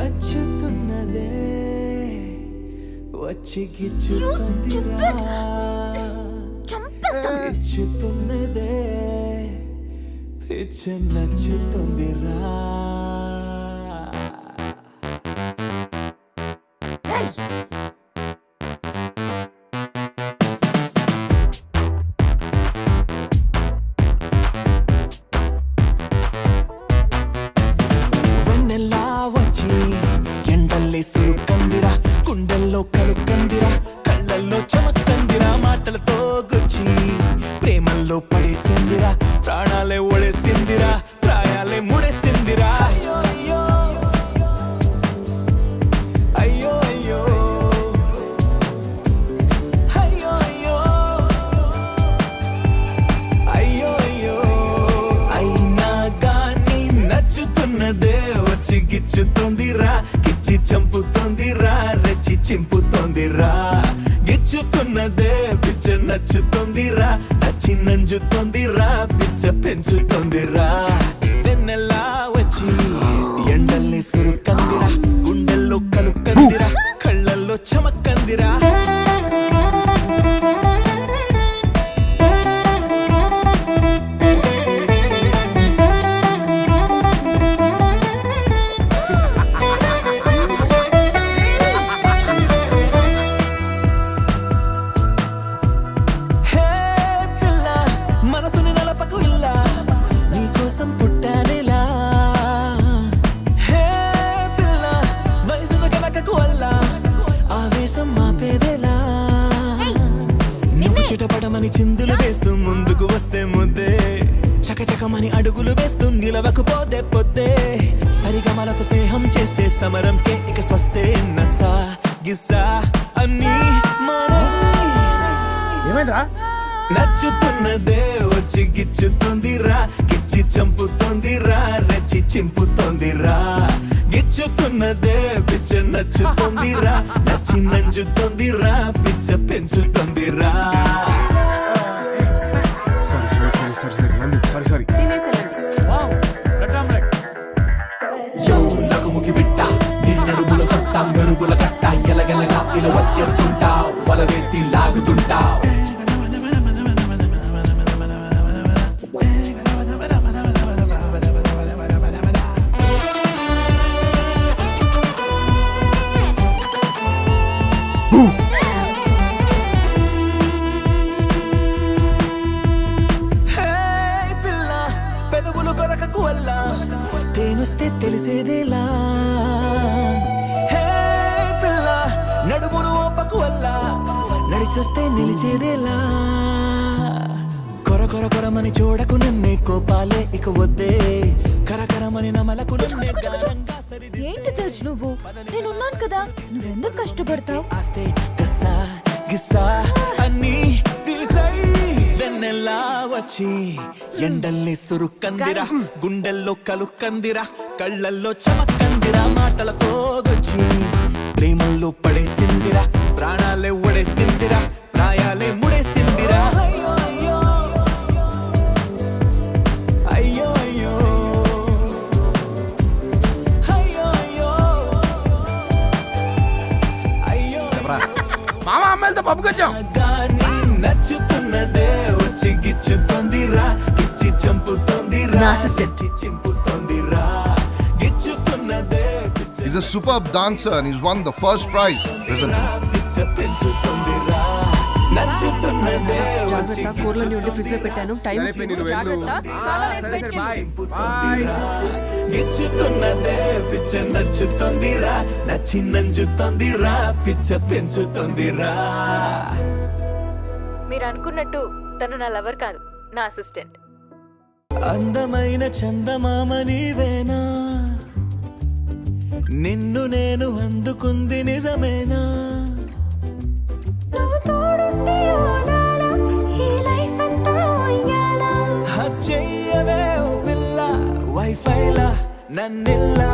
నచ్చుతున్నదే వచ్చి గిచ్చుతుందిరా ఇచ్చుతున్నదే పిచ్చ నచ్చుతుందిరా సురుకందిరా గుండెల్లో కలుకందిరా కళ్ళల్లో చమకందిరా మాటలతో గుచ్చి ప్రేమల్లో పడేసిందిరా ప్రాణాలే ఒడేసిందిరా ప్రాయాలే ముడేసిందిరా అయ్యో అయ్యో అయ్యో అయ్యో అయ్యో అయ్యో అయ్యో అయినా గాని నచ్చుతున్నదే వచ్చి గిచ్చుతుందిరా చంపుతోందిరా రెచ్చి చింపుతోందిరా గిచ్చుతున్నదే పిచ్చ నచ్చుతోందిరా నచ్చి నంజుతోందిరా పిచ్చ పెంచుతోందిరా వెన్నెలా వచ్చి ఎండల్ని సురుకందిరా గుండెల్లో కలుకందిరా కళ్ళల్లో చమకందిరా చిటపటమని చిందులు వేస్తూ ముందుకు వస్తే ముద్దే చకచకమని అడుగులు వేస్తూ నిలవకపోతే పొద్దే సరిగమలతో స్నేహం చేస్తే సమరంకే ఇక స్వస్తే నసా గిస్సా అన్నీ నచ్చుతున్నదే వచ్చి గిచ్చుతుందిరా గిచ్చి చంపుతోందిరా రెచ్చి చింపుతోందిరా గిచ్చుతున్నదే పిచ్చ నచ్చుతోందిరా నచ్చి నంజుతోందిరా పిచ్చ పెంచుతోందిరా నగుముకి బిట్ట నిన్నడుగుల సత్తా మెరుగుల కట్ట ఎలగలగా ఇలా వచ్చేస్తుంటా వల వేసి లాగుతుంటా తేనొస్తే తెలిసేదేలా హే పిల్ల నడుమును ఓపకు వల్ల నడిచొస్తే నిలిచేదేలా కొరమని చూడకు నన్నే కోపాలే ఇక వద్దే కరకరమని నమలకు నన్నే గానంగా సరిది ఏంటి తెలుసు నువ్వు నేనున్నాను కదా నువ్వెందుకు కష్టపడతావు ఆస్తే గస్సా గిస్సా అన్నీ వెన్నెలా వచ్చి ఎండల్ని సురుకందిరా గుండెల్లో కలుకందిరా కళ్ళల్లో చమకందిరా మాటలతో గొచ్చి ప్రేమల్లో పడేసిందిరా ప్రాణాలే ఒడేసిందిరా ప్రాయాలే ముడేసిందిరా అయ్యో అయ్యో అయ్యో అయ్యో అయ్యో అయ్యో మామ అమ్మాయిలతో పప్పుకొచ్చాం నచ్చుతున్నదే వచ్చి గిచ్చుతోందిరా గిచ్చి చంపుతోందిరా చింపుతోందిరా గిచ్చుతున్నదే He's a superb dancer and he's won the first prize, isn't he? పిచ్చ పెంచుతోందిరా నచ్చుతున్నదే వచ్చి కూరలని ఉండి ఫ్రిడ్జ్ లో పెట్టాను టైం గిచ్చుతున్నదే పిచ్చ నచ్చుతోందిరా నచ్చి నంజుతోందిరా పిచ్చ పెంచుతోందిరా మీరు అనుకున్నట్టు తను నా లవర్ కాదు నా అసిస్టెంట్ అందమైన చందమామ నీవేనా నిన్ను నేను అందుకుంది నిజమేనా చెయ్యవే పిల్ల వైఫైలా నన్నిల్లా